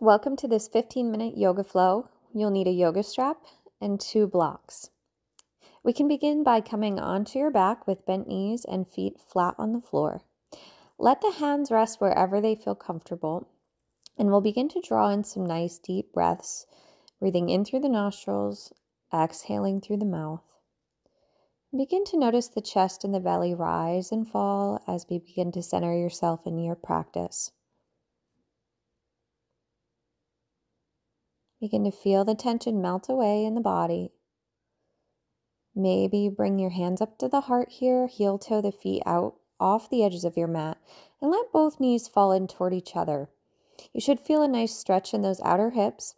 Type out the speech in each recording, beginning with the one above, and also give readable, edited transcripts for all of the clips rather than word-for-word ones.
Welcome to this 15-minute yoga flow. You'll need a yoga strap and 2 blocks. We can begin by coming onto your back with bent knees and feet flat on the floor. Let the hands rest wherever they feel comfortable, and we'll begin to draw in some nice deep breaths, breathing in through the nostrils, exhaling through the mouth. Begin to notice the chest and the belly rise and fall as we begin to center yourself in your practice. Begin to feel the tension melt away in the body. Maybe bring your hands up to the heart here, heel toe the feet out off the edges of your mat, and let both knees fall in toward each other. You should feel a nice stretch in those outer hips.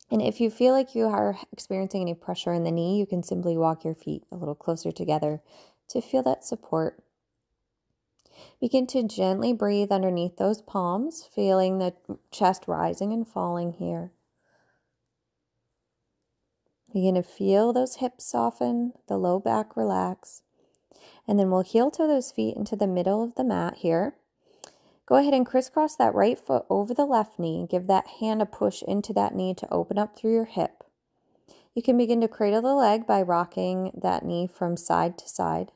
And if you feel like you are experiencing any pressure in the knee, you can simply walk your feet a little closer together to feel that support. Begin to gently breathe underneath those palms, feeling the chest rising and falling here. Begin to feel those hips soften, the low back relax. And then we'll heel toe those feet into the middle of the mat here. Go ahead and crisscross that right foot over the left knee. Give that hand a push into that knee to open up through your hip. You can begin to cradle the leg by rocking that knee from side to side.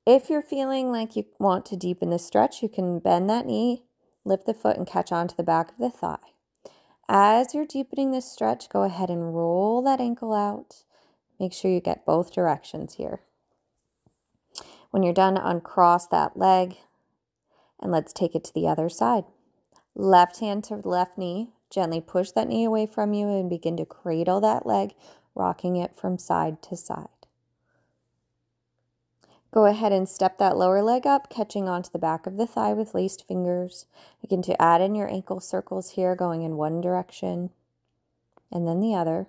If you're feeling like you want to deepen the stretch, you can bend that knee, lift the foot, and catch onto the back of the thigh. As you're deepening this stretch, go ahead and roll that ankle out. Make sure you get both directions here. When you're done, uncross that leg, and let's take it to the other side. Left hand to left knee. Gently push that knee away from you and begin to cradle that leg, rocking it from side to side. Go ahead and step that lower leg up, catching onto the back of the thigh with laced fingers. Begin to add in your ankle circles here, going in one direction and then the other.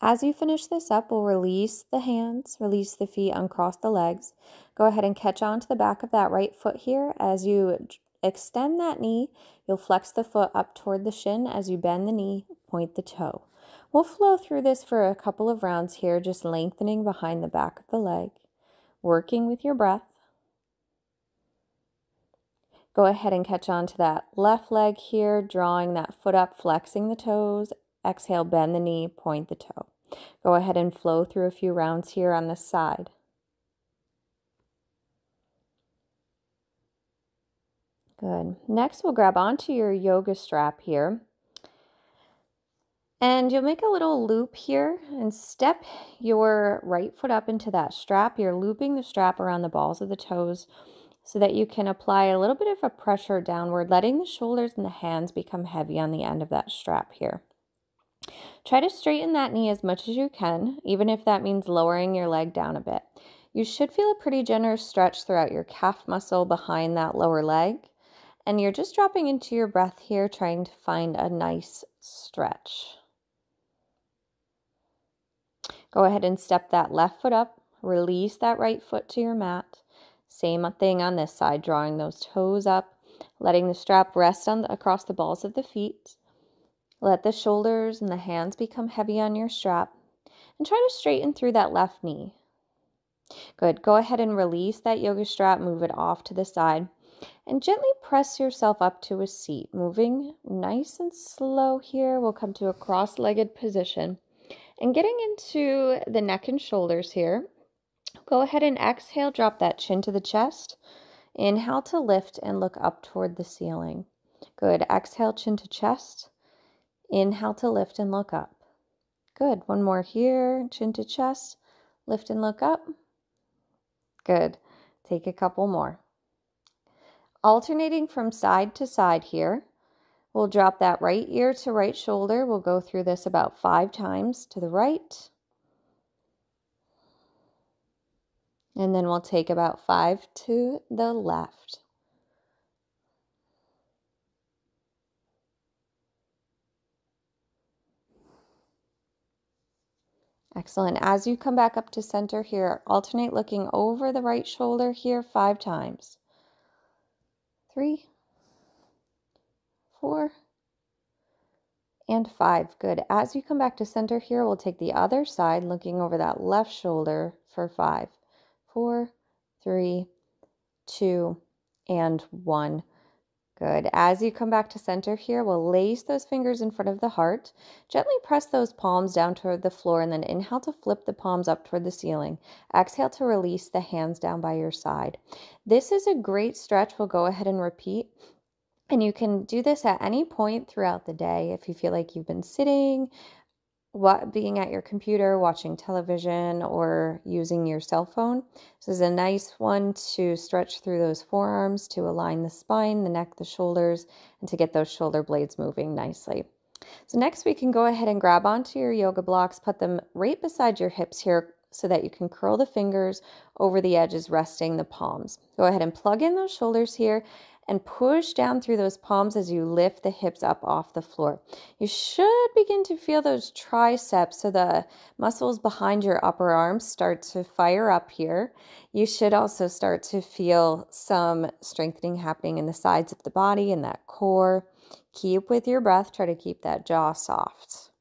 As you finish this up, we'll release the hands, release the feet, uncross the legs. Go ahead and catch onto the back of that right foot here. As you extend that knee, you'll flex the foot up toward the shin. As you bend the knee, point the toe. We'll flow through this for a couple of rounds here, just lengthening behind the back of the leg, working with your breath. Go ahead and catch on to that left leg here, drawing that foot up, flexing the toes. Exhale, bend the knee, point the toe. Go ahead and flow through a few rounds here on this side. Good. Next, we'll grab onto your yoga strap here. And you'll make a little loop here and step your right foot up into that strap. You're looping the strap around the balls of the toes so that you can apply a little bit of a pressure downward, letting the shoulders and the hands become heavy on the end of that strap here. Try to straighten that knee as much as you can, even if that means lowering your leg down a bit. You should feel a pretty generous stretch throughout your calf muscle behind that lower leg. And you're just dropping into your breath here, trying to find a nice stretch. Go ahead and step that left foot up, release that right foot to your mat. Same thing on this side, drawing those toes up, letting the strap rest across the balls of the feet. Let the shoulders and the hands become heavy on your strap, and try to straighten through that left knee. Good. Go ahead and release that yoga strap, move it off to the side, and gently press yourself up to a seat. Moving nice and slow here, we'll come to a cross-legged position. And getting into the neck and shoulders here, go ahead and exhale, drop that chin to the chest. Inhale to lift and look up toward the ceiling. Good. Exhale, chin to chest. Inhale to lift and look up. Good. One more here, chin to chest, lift and look up. Good. Take a couple more. Alternating from side to side here. We'll drop that right ear to right shoulder. We'll go through this about 5 times to the right. And then we'll take about 5 to the left. Excellent. As you come back up to center here, alternate looking over the right shoulder here 5 times. 3, 4, and 5. Good. As you come back to center here, we'll take the other side, looking over that left shoulder for 5, 4, 3, 2, and 1. Good. As you come back to center here, we'll lace those fingers in front of the heart. Gently press those palms down toward the floor and then inhale to flip the palms up toward the ceiling. Exhale to release the hands down by your side. This is a great stretch. We'll go ahead and repeat. And you can do this at any point throughout the day. If you feel like you've been sitting, being at your computer, watching television, or using your cell phone. This is a nice one to stretch through those forearms, to align the spine, the neck, the shoulders, and to get those shoulder blades moving nicely. So next we can go ahead and grab onto your yoga blocks, put them right beside your hips here so that you can curl the fingers over the edges, resting the palms. Go ahead and plug in those shoulders here and push down through those palms as you lift the hips up off the floor. You should begin to feel those triceps, so the muscles behind your upper arms start to fire up here. You should also start to feel some strengthening happening in the sides of the body and that core. Keep with your breath. Try to keep that jaw soft.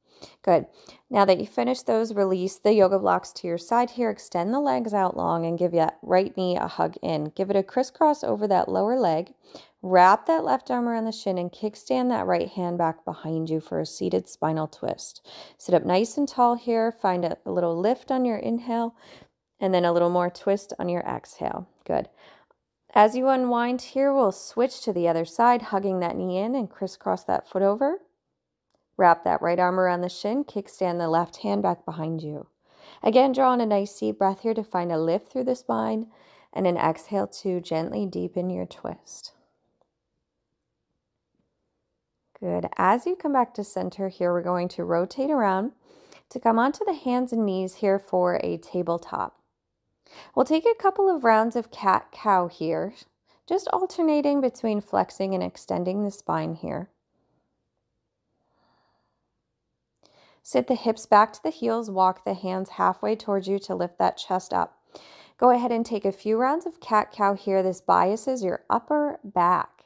Good. Now that you finish those, release the yoga blocks to your side here. Extend the legs out long and give that right knee a hug in. Give it a crisscross over that lower leg. Wrap that left arm around the shin and kickstand that right hand back behind you for a seated spinal twist. Sit up nice and tall here. Find a little lift on your inhale and then a little more twist on your exhale. Good. As you unwind here, we'll switch to the other side, hugging that knee in and crisscross that foot over. Wrap that right arm around the shin, kickstand the left hand back behind you. Again, draw in a nice deep breath here to find a lift through the spine, and an exhale to gently deepen your twist. Good. As you come back to center here, we're going to rotate around to come onto the hands and knees here for a tabletop. We'll take a couple of rounds of cat-cow here, just alternating between flexing and extending the spine here. Sit the hips back to the heels, walk the hands halfway towards you to lift that chest up. Go ahead and take a few rounds of cat-cow here. This biases your upper back.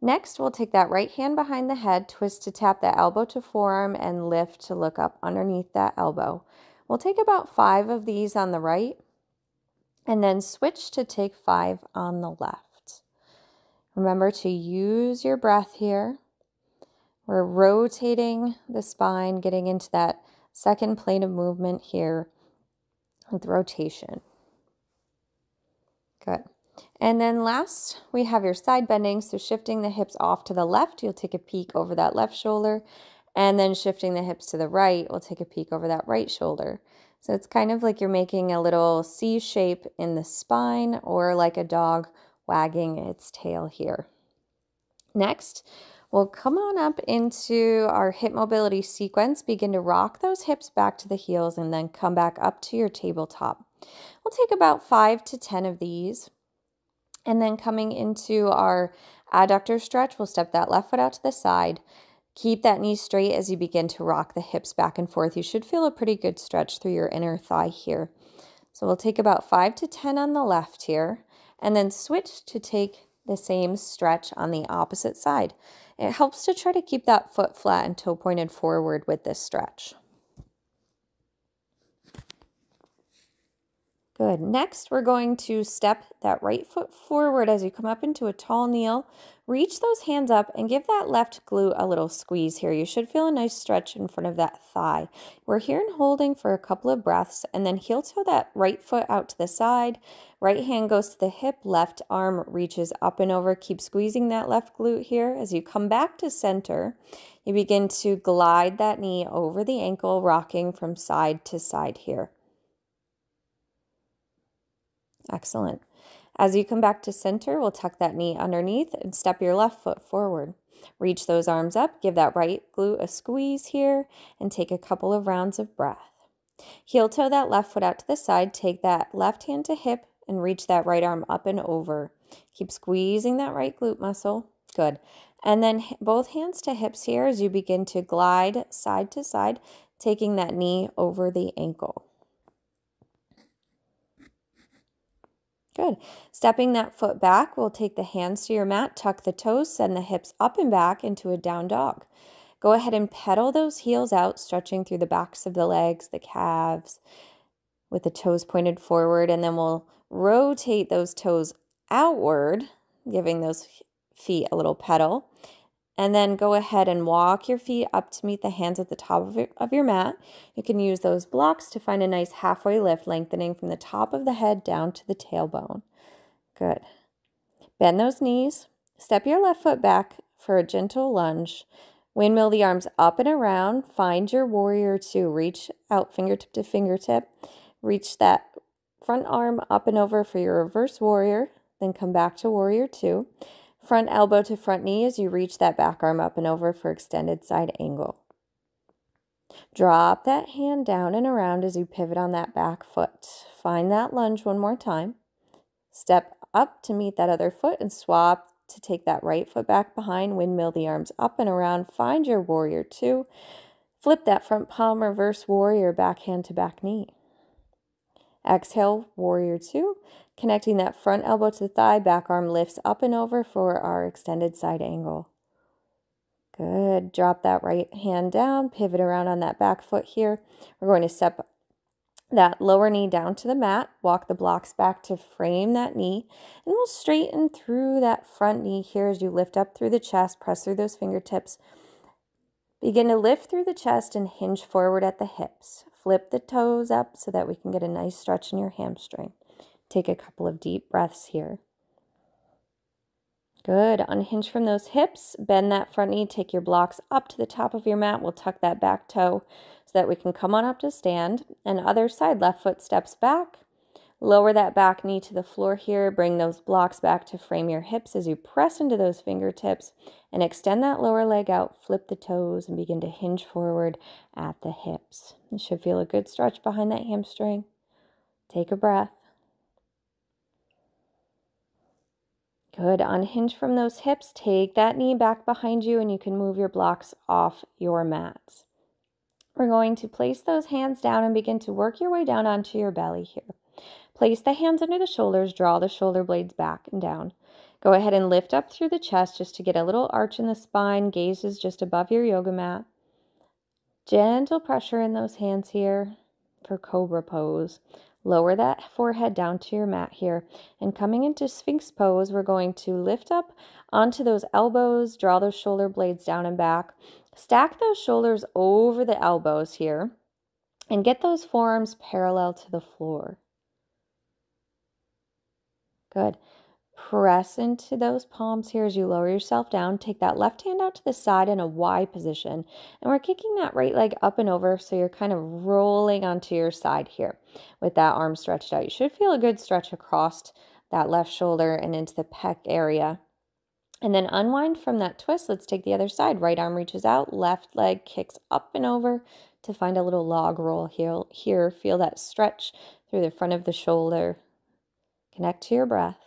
Next, we'll take that right hand behind the head, twist to tap the elbow to forearm, and lift to look up underneath that elbow. We'll take about 5 of these on the right, and then switch to take 5 on the left. Remember to use your breath here. We're rotating the spine, getting into that second plane of movement here with rotation. Good. And then last, we have your side bending. So shifting the hips off to the left, you'll take a peek over that left shoulder. And then shifting the hips to the right, we'll take a peek over that right shoulder. So it's kind of like you're making a little C shape in the spine, or like a dog wagging its tail here. Next, we'll come on up into our hip mobility sequence. Begin to rock those hips back to the heels and then come back up to your tabletop. We'll take about 5 to 10 of these. And then coming into our adductor stretch, we'll step that left foot out to the side. Keep that knee straight as you begin to rock the hips back and forth. You should feel a pretty good stretch through your inner thigh here. So we'll take about 5 to 10 on the left here, and then switch to take the same stretch on the opposite side. It helps to try to keep that foot flat and toe pointed forward with this stretch. Good. Next, we're going to step that right foot forward as you come up into a tall kneel. Reach those hands up and give that left glute a little squeeze here. You should feel a nice stretch in front of that thigh. We're here and holding for a couple of breaths, and then heel toe that right foot out to the side. Right hand goes to the hip, left arm reaches up and over. Keep squeezing that left glute here. As you come back to center, you begin to glide that knee over the ankle, rocking from side to side here. Excellent. As you come back to center, we'll tuck that knee underneath and step your left foot forward. Reach those arms up, give that right glute a squeeze here, and take a couple of rounds of breath. Heel toe that left foot out to the side, take that left hand to hip, and reach that right arm up and over. Keep squeezing that right glute muscle. Good. And then both hands to hips here as you begin to glide side to side, taking that knee over the ankle. Good. Stepping that foot back, we'll take the hands to your mat, tuck the toes, send the hips up and back into a down dog. Go ahead and pedal those heels out, stretching through the backs of the legs, the calves, with the toes pointed forward, and then we'll rotate those toes outward giving those feet a little pedal. And then go ahead and walk your feet up to meet the hands at the top of your mat. You can use those blocks to find a nice halfway lift, lengthening from the top of the head down to the tailbone. Good. Bend those knees. Step your left foot back for a gentle lunge. Windmill the arms up and around. Find your warrior two. Reach out fingertip to fingertip. Reach that front arm up and over for your reverse warrior. Then come back to warrior two. Front elbow to front knee as you reach that back arm up and over for extended side angle. Drop that hand down and around as you pivot on that back foot. Find that lunge one more time. Step up to meet that other foot and swap to take that right foot back behind. Windmill the arms up and around. Find your warrior two. Flip that front palm, reverse warrior, back hand to back knee. Exhale, warrior two. Connecting that front elbow to the thigh, back arm lifts up and over for our extended side angle. Good. Drop that right hand down, pivot around on that back foot here. We're going to step that lower knee down to the mat, walk the blocks back to frame that knee, and we'll straighten through that front knee here as you lift up through the chest, press through those fingertips. Begin to lift through the chest and hinge forward at the hips. Flip the toes up so that we can get a nice stretch in your hamstring. Take a couple of deep breaths here. Good. Unhinge from those hips. Bend that front knee. Take your blocks up to the top of your mat. We'll tuck that back toe so that we can come on up to stand. And other side, left foot steps back. Lower that back knee to the floor here. Bring those blocks back to frame your hips as you press into those fingertips and extend that lower leg out. Flip the toes and begin to hinge forward at the hips. You should feel a good stretch behind that hamstring. Take a breath. Good. Unhinge from those hips. Take that knee back behind you and you can move your blocks off your mats. We're going to place those hands down and begin to work your way down onto your belly here. Place the hands under the shoulders. Draw the shoulder blades back and down. Go ahead and lift up through the chest just to get a little arch in the spine. Gaze is just above your yoga mat. Gentle pressure in those hands here for cobra pose. Lower that forehead down to your mat here. And coming into Sphinx pose, we're going to lift up onto those elbows, draw those shoulder blades down and back. Stack those shoulders over the elbows here and get those forearms parallel to the floor. Good. Press into those palms here as you lower yourself down. Take that left hand out to the side in a Y position. And we're kicking that right leg up and over so you're kind of rolling onto your side here with that arm stretched out. You should feel a good stretch across that left shoulder and into the pec area. And then unwind from that twist. Let's take the other side. Right arm reaches out, left leg kicks up and over to find a little log roll here. Feel that stretch through the front of the shoulder. Connect to your breath.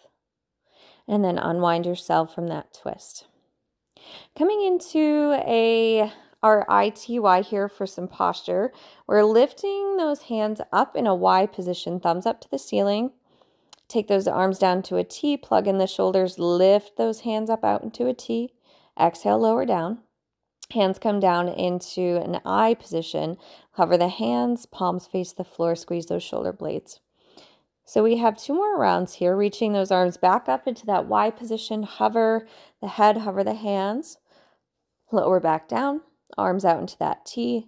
And then unwind yourself from that twist. Coming into our ITY here for some posture. We're lifting those hands up in a Y position, thumbs up to the ceiling. Take those arms down to a T, plug in the shoulders, lift those hands up out into a T. Exhale, lower down. Hands come down into an I position. Hover the hands, palms face the floor, squeeze those shoulder blades. So we have 2 more rounds here, reaching those arms back up into that Y position. Hover the head, hover the hands. Lower back down, arms out into that T.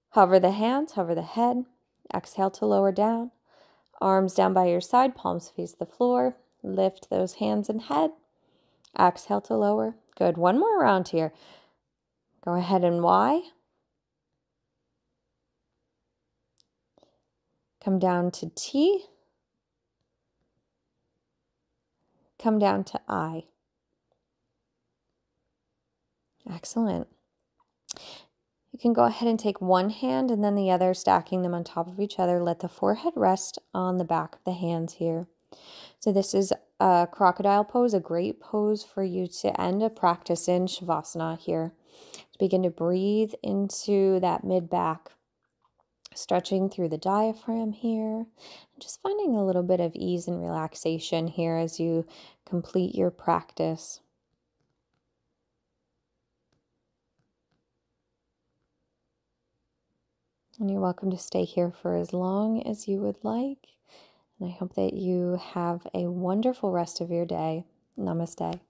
Hover the hands, hover the head. Exhale to lower down. Arms down by your side, palms face the floor. Lift those hands and head. Exhale to lower. Good. 1 more round here. Go ahead and Y. Come down to T. Come down to I. Excellent. You can go ahead and take one hand and then the other, stacking them on top of each other. Let the forehead rest on the back of the hands here. So this is a crocodile pose, a great pose for you to end a practice in Shavasana here. Begin to breathe into that mid-back, stretching through the diaphragm here, just finding a little bit of ease and relaxation here as you complete your practice. And you're welcome to stay here for as long as you would like. And I hope that you have a wonderful rest of your day. Namaste.